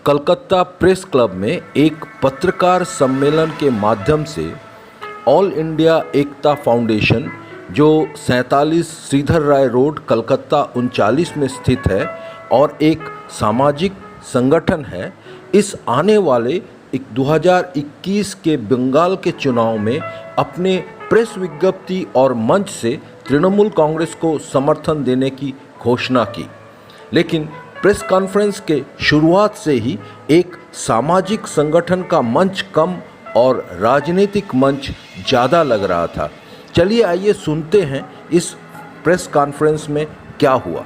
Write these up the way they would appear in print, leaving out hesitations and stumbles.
Calcutta press club में एक पत्रकार सम्मेलन के माध्यम से ऑल इंडिया एकता फाउंडेशन, जो 47 श्रीधर राय रोड कलकत्ता 39 में स्थित है और एक सामाजिक संगठन है, इस आने वाले 2021 के बंगाल के चुनाव में अपने प्रेस विज्ञप्ति और मंच से तृणमूल कांग्रेस को समर्थन देने की घोषणा की। लेकिन प्रेस कॉन्फ्रेंस के शुरुआत से ही एक सामाजिक संगठन का मंच कम और राजनीतिक मंच ज़्यादा लग रहा था। चलिए आइए सुनते हैं इस प्रेस कॉन्फ्रेंस में क्या हुआ।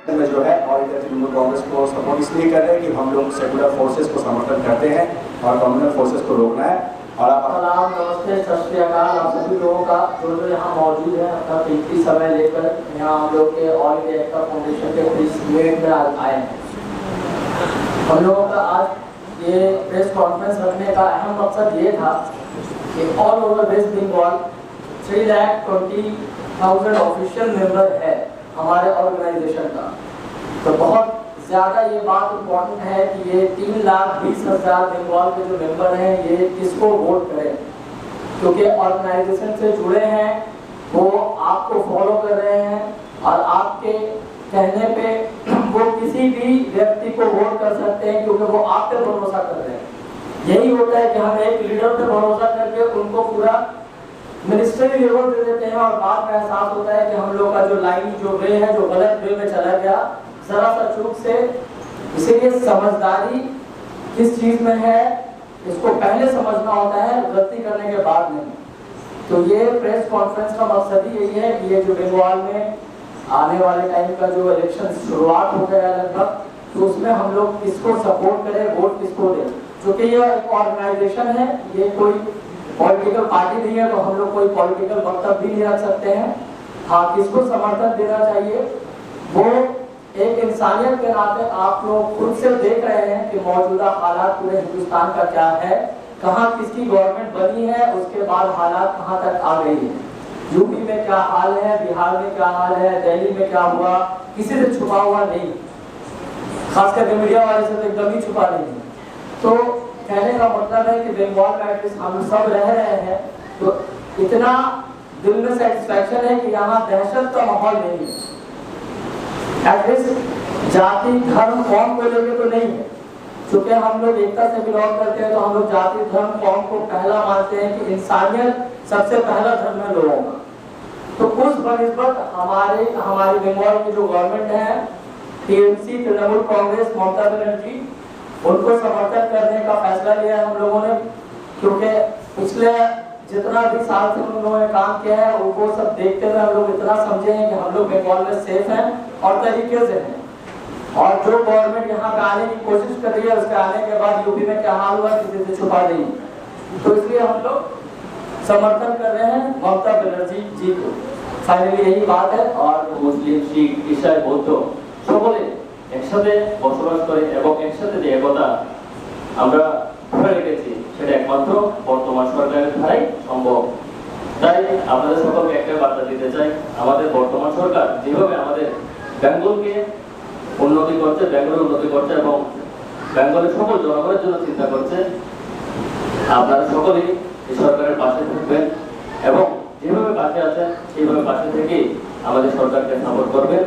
में जो है ऑल इंडिया तृणमूल कांग्रेस को सपोर्ट इसलिए कर रहे हैं कि हम लोग सेकुलर फोर्सेस को समर्थन करते हैं और कम्युनल फोर्सेस को रोकना है। और सलाम, नमस्ते, सत श्री अकाल आप सभी लोगों का जो यहाँ मौजूद है, अपना कीमती समय लेकर यहाँ हम लोग के ऑल इंडिया एकता फाउंडेशन के प्रेस मीट में आए हैं। हम लोगों का आज ये प्रेस कॉन्फ्रेंस रखने का अहम मकसद ये था कि all over West Bengal 3,20,000 official member है हमारे ऑर्गेनाइजेशन का। तो बहुत ज़्यादा ये बात इम्पोर्टेंट है कि ये 3,20,000 बंगाल के जो मेंबर हैं ये किसको वोट करें, क्योंकि ऑर्गेनाइजेशन से जुड़े हैं, वो आपको फॉलो कर रहे हैं और आपके कहने पे वो किसी भी व्यक्ति को वोट कर सकते हैं, क्योंकि वो आप पे भरोसा कर रहे हैं। यही होता है कि हम एक लीडर पे भरोसा करके उनको पूरा मिनिस्ट्री लेवल दे देते हैं और बाद में एहसास होता है कि हम लोग का जो लाइन जो वे है, जो गलत वे में चला गया जरा सा चूक से। इसीलिए समझदारी किस चीज में है इसको पहले समझना होता है, गलती करने के बाद नहीं। तो ये प्रेस कॉन्फ्रेंस का मकसद ही यही है कि ये जो बंगाल में आने वाले टाइम का जो इलेक्शन शुरुआत हो गया लगभग, तो उसमें हम लोग किसको सपोर्ट करें, वोट किसको दें। क्योंकि ये एक ऑर्गेनाइजेशन है, ये कोई पॉलिटिकल पार्टी नहीं है, तो हम लोग कोई पॉलिटिकल वक्तव्य भी नहीं रख सकते हैं। हाँ, किसको समर्थन देना चाहिए, वो एक इंसानियत के नाते आप लोग खुद से देख रहे हैं कि मौजूदा हालात पूरे हिंदुस्तान का क्या है, कहाँ किसकी गवर्नमेंट बनी है, उसके बाद हालात कहाँ तक आ गई है। यूपी में क्या हाल है, बिहार में क्या हाल है, दिल्ली में क्या हुआ, किसी से छुपा हुआ नहीं, खासकर मीडिया वाले से तो एकदम ही छुपा नहीं। तो कहने का मतलब है कि बंगाल में एटलीस्ट हम सब रह रहे हैं, तो इतना दिल में सेटिस्फैक्शन है कि यहाँ दहशत का माहौल नहीं है। एटलीस्ट जाति धर्म कौम को लेकर तो नहीं है, क्योंकि हम लोग एकता से बिलोंग करते हैं, तो हम लोग जाति धर्म कौम को पहला मानते हैं कि इंसानियत सबसे पहला धर्म है लोगों का। तो उस बनिस्बत हमारी बंगाल की जो गवर्नमेंट है, टीएमसी तृणमूल कांग्रेस, ममता बनर्जी, उनको समर्थन करने का फैसला लिया है हम लोगों ने। क्योंकि पिछले जितना भी साल से उन लोगों ने काम किया है वो सब देखते हुए हम लोग इतना समझे हैं कि हम लोग बंगाल में सेफ हैं और तरीके से हैं। और जो गवर्नमेंट यहाँ पे आने की कोशिश कर रही है, उसके आने के बाद यूपी में क्या हाल हुआ किसी से छुपा नहीं, तो इसलिए हम लोग समर्थन कर रहे हैं ममता बनर्जी जी को। फाइनली यही बात है। और মুসলিম, শিখ, ইসাই, বৌদ্ধ সকলে একসাথে বসবাস করে এবং একসাথে যে একতা আমরা ধরে রেখেছি, সেটা একমাত্র বর্তমান সরকারের দ্বারাই সম্ভব। তাই আপনাদের সকলকে একটা বার্তা দিতে চাই, আমাদের বর্তমান সরকার যেভাবে আমাদের বেঙ্গলকে উন্নতি করছে, বেঙ্গলের উন্নতি করছে এবং বেঙ্গলের সকল জনগণের জন্য চিন্তা করছে, আপনারা সকলেই এই সরকারের পাশে থাকবেন এবং যেভাবে পাশে আছেন সেইভাবে পাশে থেকে আমাদের সরকারকে সাপোর্ট করবেন।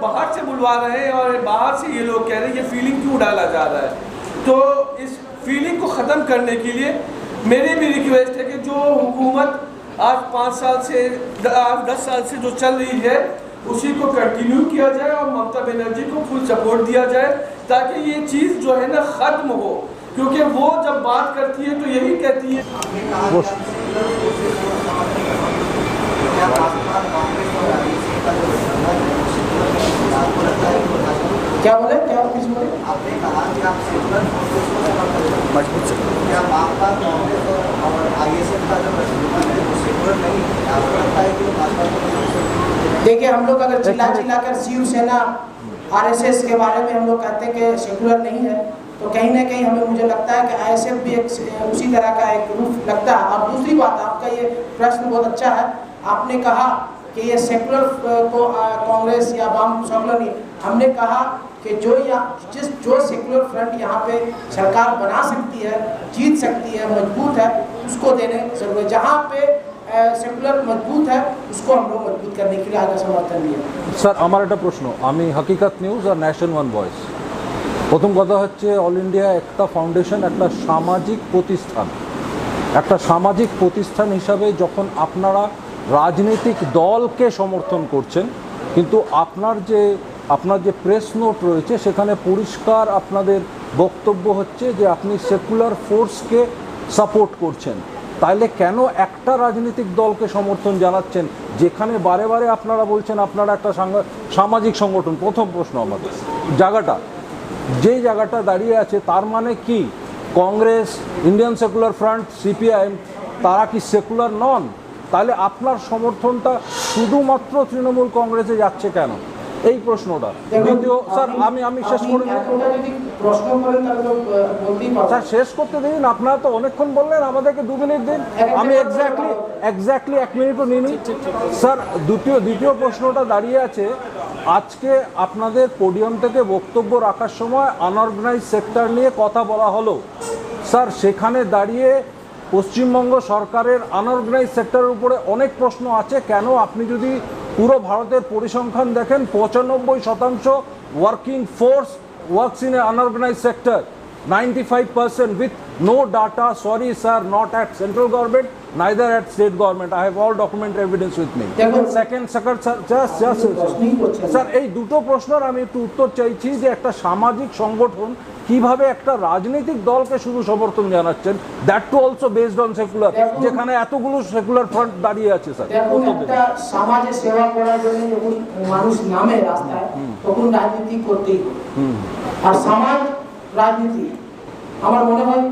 बाहर से बुलवा रहे हैं और बाहर से ये लोग कह रहे हैं ये फीलिंग क्यों डाला जा रहा है। तो इस फीलिंग को ख़त्म करने के लिए मेरी भी रिक्वेस्ट है कि जो हुकूमत आज 5 साल से 10 साल से जो चल रही है उसी को कंटिन्यू किया जाए और ममता बनर्जी को फुल सपोर्ट दिया जाए, ताकि ये चीज़ जो है ना ख़त्म हो। क्योंकि वो जब बात करती है तो यही कहती है क्या बोले, क्या कुछ बोले? आपने कहा कि आप सेकुलर फोर्सेस को समर्थन करते हैं, मजबूत से क्या माकपा कांग्रेस और आईएसएफ का जो गठबंधन है वो सेकुलर नहीं है? आपको लगता है कि भाजपा को? देखिए, हम लोग अगर चिल्ला कर शिवसेना आरएसएस के बारे में हम लोग कहते हैं कि सेकुलर नहीं है, तो कहीं ना कहीं हमें मुझे लगता है कि आईएसएफ भी एक उसी तरह का एक रूप लगता है। और दूसरी बात, आपका ये प्रश्न बहुत अच्छा है। आपने कहा कि ये सेकुलर को कांग्रेस या वाम सेकुलर नहीं, हमने कहा कि जो सेकुलर फ्रंट यहाँ पे सरकार बना सकती है, जीत सकती है, मजबूत है, उसको देने जरूर। जहाँ पे सेकुलर मजबूत है उसको हम लोग मजबूत करने के लिए आगे समर्थन दिए। স্যার আমার একটা প্রশ্ন, আমি হকিকত নিউজ আর ন্যাশন ওয়ান ভয়েস, প্রথম কথা হচ্ছে অল ইন্ডিয়া একতা ফাউন্ডেশন একটা সামাজিক প্রতিষ্ঠান, একটা সামাজিক প্রতিষ্ঠান হিসাবে যখন আপনারা রাজনৈতিক দলকে সমর্থন করছেন, কিন্তু আপনার যে প্রেস নোট রয়েছে সেখানে পরিষ্কার আপনাদের বক্তব্য হচ্ছে যে আপনি সেকুলার ফোর্সকে সাপোর্ট করছেন, তাইলে কেন একটা রাজনৈতিক দলকে সমর্থন জানাচ্ছেন যেখানে বারে বারে আপনারা বলছেন আপনারা একটা সামাজিক সংগঠন? প্রথম প্রশ্ন আমাদের, যেই জায়গাটা দাঁড়িয়ে আছে তার মানে কি Congress, Indian secular front, CPIM তারা কি সেকুলার নন? তাহলে আপনার সমর্থনটা শুধুমাত্র তৃণমূল কংগ্রেসে যাচ্ছে কেন, এই প্রশ্নটা। দ্বিতীয় স্যার, আমি শেষ করে স্যার শেষ করতে দিন, আপনারা তো অনেকক্ষণ বললেন, আমাদেরকে 2 মিনিট দিন, আমি এক্স্যাক্টলি 1 মিনিটও নিই। স্যার দ্বিতীয় প্রশ্নটা দাঁড়িয়ে আছে, আজকে আপনাদের পোডিয়াম থেকে বক্তব্য রাখার সময় আনঅর্গানাইজড সেক্টর নিয়ে কথা বলা হলো, স্যার সেখানে দাঁড়িয়ে পশ্চিমবঙ্গ সরকারের আনঅর্গানাইজড সেক্টরের উপরে অনেক প্রশ্ন আছে। কেন? আপনি যদি পুরো ভারতের পরিসংখ্যান দেখেন 95% working force works in a unorganised sector, 95% with no data, sorry sir, not at central government, neither at state government. I have all documentary evidence with me. Second sir এই দুটো প্রশ্নের আমি একটু উত্তর চাইছি যে একটা সামাজিক সংগঠন কিভাবে একটা রাজনৈতিক দলকে শুধু সমর্থন জানাচ্ছেন, that too also based on secular, যেখানে এতগুলো সেকুলার ফ্রন্ট দাঁড়িয়ে আছে। স্যার একটা সমাজে সেবা করার জন্য যখন মানুষ নামে রাস্তায় তখন রাজনীতি করতেই হবে, আর সমাজ রাজনীতি আমার মনে হয়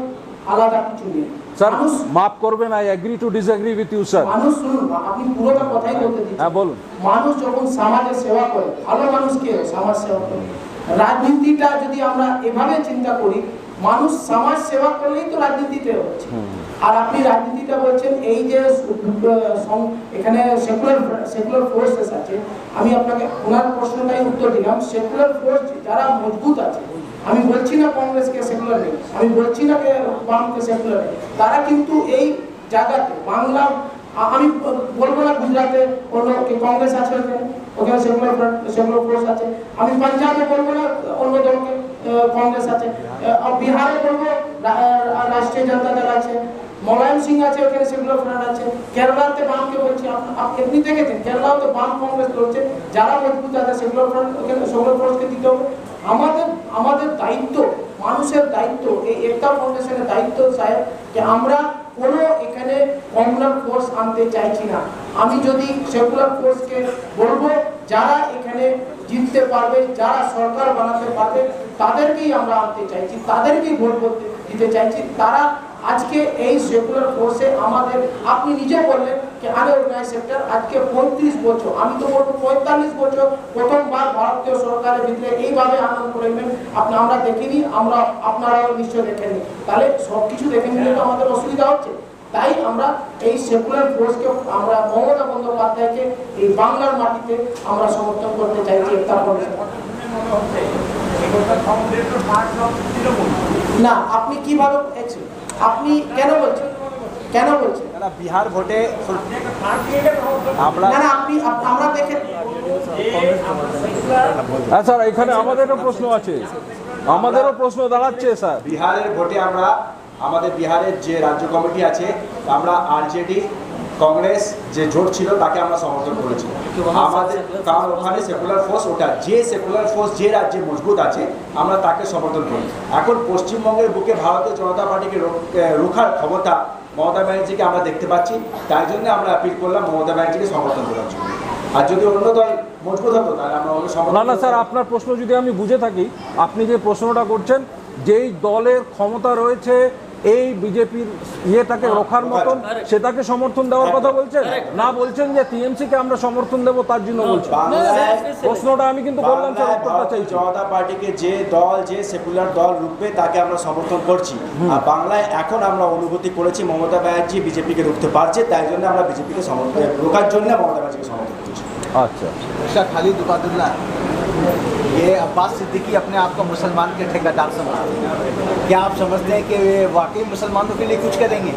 আলাদা কিছু নেই। স্যার মাফ করবেন, I agree to disagree with you sir. মানুষ শুনুন, আপনি পুরোটা কথাই বলতে দিচ্ছেন। হ্যাঁ বলুন। মানুষ যখন সমাজে সেবা করে, ভালো মানুষকে সমাজ সেবা করে, রাজনীতিটা যদি আমরা এভাবে চিন্তা করি, মানুষ সমাজ সেবা করলেই তো রাজনীতিতে হচ্ছে। আর আপনি রাজনীতিটা বলছেন এই যে এখানে সেকুলার ফোর্সেস আছে, আমি আপনাকে ওনার প্রশ্নটাই উত্তর দিলাম। সেকুলার ফোর্স যারা মজবুত আছে, আমি বলছি না কংগ্রেসকে সেকুলার নেই, আমি বলছি না বামকে সেকুলার নেই, তারা কিন্তু এই জায়গাতে বাংলা, আমি বলবো না গুজরাটে কংগ্রেস আছে, ওখানে সেকুলার ফোর্স আছে, আমি পাঞ্জাবে বলবো না অন্য দলকে কংগ্রেস আছে, বিহারে বলবো রাষ্ট্রীয় জনতা দল আছে, মোলায়েম সিং আছে, ওখানে সেকুলার ফ্রন্ট আছে, কেরালাতে বামকে বলছি, আপনি দেখেছেন কেরালাও তো বাম কংগ্রেস লড়ছে, যারা মজবুত আছে সেকুলার ফ্রন্ট, ওখানে সেকুলার ফোর্সকে দিতে হবে। আমাদের দায়িত্ব, মানুষের দায়িত্ব, এই একতা ফাউন্ডেশনের দায়িত্ব সাহেব, যে আমরা কোনো এখানে কমিউনাল ফোর্স আনতে চাইছি না। আমি যদি সেকুলার ফোর্সকে বলবো যারা এখানে জিততে পারবে, যারা সরকার বানাতে পারবে, তাদেরকেই আমরা আনতে চাইছি, তাদেরকেই ভোট দিতে চাইছি। তারা আজকে এই সেকুলার ফোর্সে আমাদের, আপনি নিজে বললেন যে আনঅর্গানাইজ সেক্টর আজকে 35 বছর, আমি তো বলবো 45 বছর প্রথমবার ভারতীয় সরকারের ভিতরে এইভাবে আনএমপ্লয়মেন্ট আমরা দেখিনি, আপনারাও নিশ্চয় দেখেননি। তাহলে সবকিছু দেখে নিলে তো আমাদের অসুবিধা হচ্ছে। তাই আমরা এই সেকুলার ফোর্সকে, আমরা মমতা বন্দ্যোপাধ্যায়কে এই বাংলার মাটিতে আমরা সমর্থন করতে চাইছি। না, আপনি কিভাবে, আপনি কেন বলছেন বিহার ভোটে আমরা দেখে, হ্যাঁ স্যার এখানে আমাদেরও প্রশ্ন আছে, আমাদেরও প্রশ্ন দাঁড়াচ্ছে স্যার। বিহারের ভোটে আমাদের বিহারের যে রাজ্য কমিটি আছে, আমরা আরজেডি কংগ্রেস যে জোট ছিল তাকে আমরা সমর্থন করেছি আমাদের, কারণ ওখানে সেকুলার ফোর্স, ওটা যে সেকুলার ফোর্স যে রাজ্যে মজবুত আছে আমরা তাকে সমর্থন করি। এখন পশ্চিমবঙ্গের বুকে ভারতীয় জনতা পার্টিকে রোখার ক্ষমতা মমতা ব্যানার্জিকে আমরা দেখতে পাচ্ছি, তাই জন্য আমরা আপিল করলাম মমতা ব্যানার্জিকে সমর্থন করার জন্য। আর যদি অন্য দল মজবুত হতো তাহলে আমরা অন্য সমর্থন। না স্যার, আপনার প্রশ্ন যদি আমি বুঝে থাকি, আপনি যে প্রশ্নটা করছেন, যেই দলের ক্ষমতা রয়েছে এই বিজেপির ইয়েটাকে রোখার মতন, সেটাকে সমর্থন দেওয়ার কথা বলছেন, না বলছেন যে টিএমসিকে আমরা সমর্থন দেবো তার জন্য বলছেন? প্রশ্নটা আমি কিন্তু বললাম স্যার, উত্তরটা চাইছি। জনতা পার্টিকে যে দল, যে সেকুলার দল রূপে তাকে আমরা সমর্থন করছি। আর বাংলায় এখন আমরা অনুভূতি করেছি মমতা ব্যানার্জি বিজেপিকে রুখতে পারছে, তাই জন্য আমরা বিজেপিকে রোখার জন্য মমতা ব্যানার্জিকে সমর্থন করছি। अच्छा मिस्टर खालिद उबादुल्ला, ये अब्बास सिद्दीकी अपने आप को मुसलमान के ठेकेदार समझते हैं, क्या आप समझते हैं कि वे वाकई मुसलमानों के लिए कुछ करेंगे?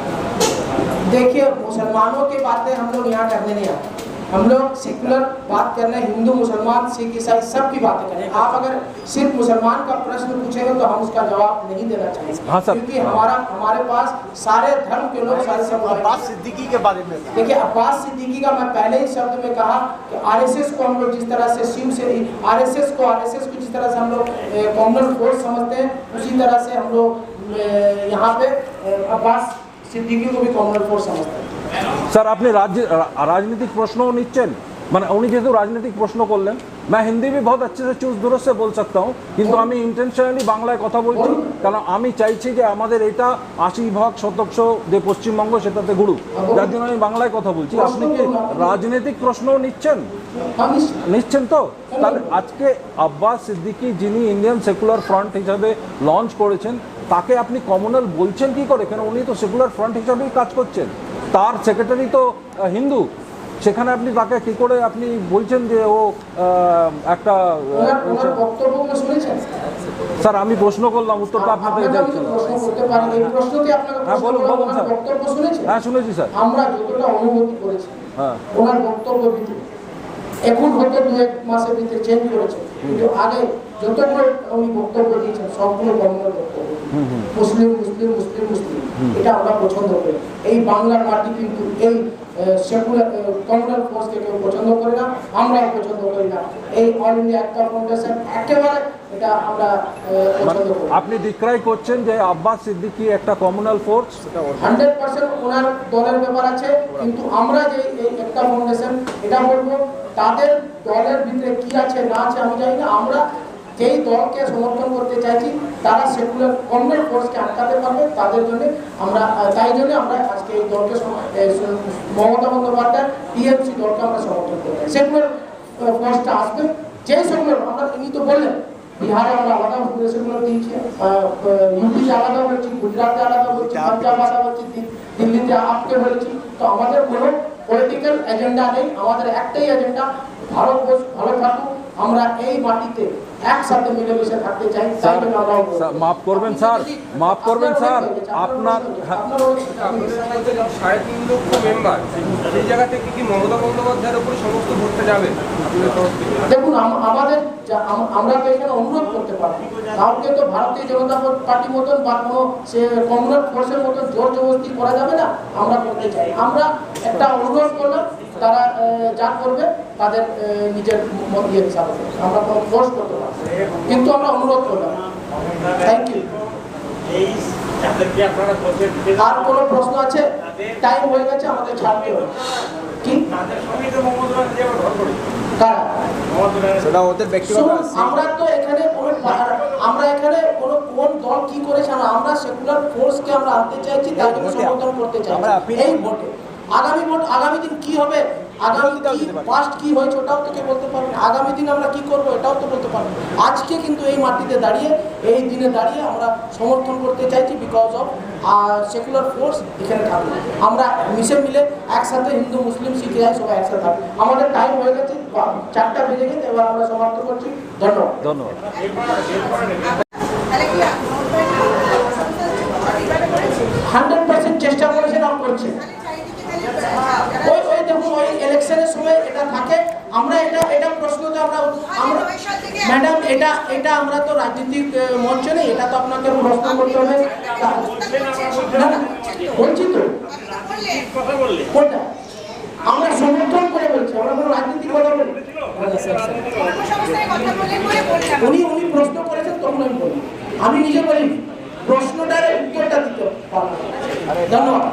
देखिए, मुसलमानों की बातें हम लोग यहाँ करने नहीं आते। हम लोग सेकुलर बात करने, हिंदू मुसलमान सिख ईसाई सब की बातें करें। आप अगर सिर्फ मुसलमान का प्रश्न पूछेंगे तो हम उसका जवाब नहीं देना चाहेंगे। हाँ सर। क्योंकि हमारे पास सारे धर्म के लोग, सारे सब। अब्बास सिद्दीकी के बारे में देखिए, अब्बास सिद्दीकी का मैं पहले ही शब्द में कहा कि आरएसएस को हम लोग जिस तरह से आरएसएस को जिस तरह से हम लोग कॉमनल फोर्स समझते हैं, उसी तरह से हम लोग यहाँ पे अब्बास सिद्दीकी को भी कॉमनल फोर्स समझते हैं। স্যার আপনি রাজনৈতিক প্রশ্নও নিচ্ছেন, মানে উনি যেহেতু রাজনৈতিক প্রশ্ন করলেন, मैं हिंदी भी बहुत अच्छे से चूज दुरुस्त से बोल सकता हूँ, কিন্তু আমি ইন্টেনশনালি বাংলায় কথা বলছি কারণ আমি চাইছি যে আমাদের এটা 80% যে পশ্চিমবঙ্গ সেটাতে ঘুরুক, যার জন্য আমি বাংলায় কথা বলছি। আপনি কি রাজনৈতিক প্রশ্নও নিচ্ছেন তো? তাহলে আজকে আব্বাস সিদ্দিকী যিনি ইন্ডিয়ান সেকুলার ফ্রন্ট হিসাবে লঞ্চ করেছেন, তাকে আপনি কমনাল বলছেন কি করে? কেন উনি তো সেকুলার ফ্রন্ট হিসাবেই কাজ করছেন, তার সেক্রেটারি তো হিন্দু, সেখানে আপনি তাকে কি করে আপনি বলছেন যে ও একটা? স্যার আমি প্রশ্ন করলাম, উত্তরটা আপনার থেকে চাইছিলাম। হ্যাঁ বলুন স্যার। হ্যাঁ শুনেছি স্যার। আমরা যতটা অনুভূতি করেছি ওনার বক্তব্য ভিত্তিতে, এখন হয়তো 2-1 মাসের ভিতরে চেঞ্জ করেছে, কিন্তু আগে যতগুলো উনি বক্তব্য দিয়েছেন সবগুলো কমনাল বক্তব্য, মুসলিম মুসলিম মুসলিম মুসলিম, এটা আমরা পছন্দ করি। এই বাংলার মাটি কিন্তু এই সেকুলার কমনাল ফোর্সকে কেউ পছন্দ করে না, আমরাও পছন্দ করি না। এই অল ইন্ডিয়া একটা ফাউন্ডেশন একেবারে এটা আমরা পছন্দ করি। আপনি ডিক্রাই করছেন যে আব্বাস সিদ্দিকী একটা কমনাল ফোর্স? 100% ওনার দলের ব্যাপার আছে, কিন্তু আমরা যে এই একটা ফাউন্ডেশন এটা বলবো, তাদের দলের ভিতরে কি আছে না আছে আমি জানি না। আমরা যেই দলকে সমর্থন করতে চাইছি তারা সেকুলার কমনাল ফোর্সকে আটকাতে পারবে, তাদের জন্য আমরা তাই জন্য আমরা আজকে এই দলকে মমতা বন্দ্যোপাধ্যায় টিএমসি দলকে আমরা সমর্থন করতে চাই। সেকুলার ফোর্সটা আসবে, যে সেকুলার আমরা ইনি তো বললেন বিহারে আমরা আলাদা সেকুলার দিয়েছি, ইউপিতে আলাদা বলছি, গুজরাটে আলাদা বলছি, পাঞ্জাব আলাদা বলছি, দিল্লিতে আপকে বলেছি। তো আমাদের কোনো পলিটিক্যাল এজেন্ডা নেই, আমাদের একটাই এজেন্ডা, ভারতবর্ষ ভালো থাকুক, আমরা এই মাটিতে একসাথে মিলেমিশে থাকতে চাই। মাফ করবেন স্যার, মাফ করবেন স্যার, আপনার 3.5 লক্ষ মেম্বার, সেই জায়গা থেকে কি মমতা বন্দ্যোপাধ্যায়ের উপরে সমস্ত ভোটটা যাবে? দেখুন, আমাদের আমরা তো এখানে অনুরোধ করতে পারি, কাউকে তো ভারতীয় জনতা পার্টি মতন বা কোনো সে কমনাল ফোর্সের মতন জোর জবরদস্তি করা যাবে না, আমরা করতে চাই। আমরা একটা অনুরোধ করলাম, তারা যা করবে তাদের নিজের মত দিয়ে হিসাবে আমরা কোনো ফোর্স করতে পারি, কিন্তু আমরা অনুরোধ করলাম। Thank you. আর কোনো প্রশ্ন আছে? টাইম হয়ে গেছে, আমাদের ছাড়তে হবে। কি সেটা ওদের ব্যক্তিগত। আমরা তো এখানে কোনো কোন দল কি করেছে, আমরা সেকুলার ফোর্সকে আমরা আনতে চাইছি, তাই জন্য সমর্থন করতে চাই এই ভোটে। আগামী দিন কি হবে, আগামী পাস্ট কি হয়েছে ওটাও তো কেউ বলতে পারবে না, আগামী দিন আমরা কি করবো এটাও তো বলতে পারবো। আজকে কিন্তু এই মাটিতে দাঁড়িয়ে, এই দিনে দাঁড়িয়ে আমরা সমর্থন করতে চাইছি, বিকজ অফ সেকুলার ফোর্স এখানে থাকবে। আমরা মিলে একসাথে হিন্দু মুসলিম শিখ ইসাই সবাই একসাথে থাকবে। আমাদের টাইম হয়ে গেছে, 4টা বেজে গেছে, এবার আমরা সমাপ্ত করছি। ধন্যবাদ। 100% চেষ্টা করেছেন আর করছেন। ওই দেখুন, ওই ইলেকশনের সময় এটা থাকে, আমরা এটা প্রশ্নতে আমরা ম্যাডাম এটা আমরা তো রাজনৈতিক মঞ্চ নেই, এটা তো আপনাকে প্রশ্ন করতে হবে। বলছি তো কোনটা আমরা সমর্থন করে বলছি, আমরা কোনো রাজনীতিক কথা বলি। উনি প্রশ্ন করেছেন তখন আমি বলি, আমি নিজে বলি প্রশ্নটার উত্তরটা দিতে পারবো। ধন্যবাদ।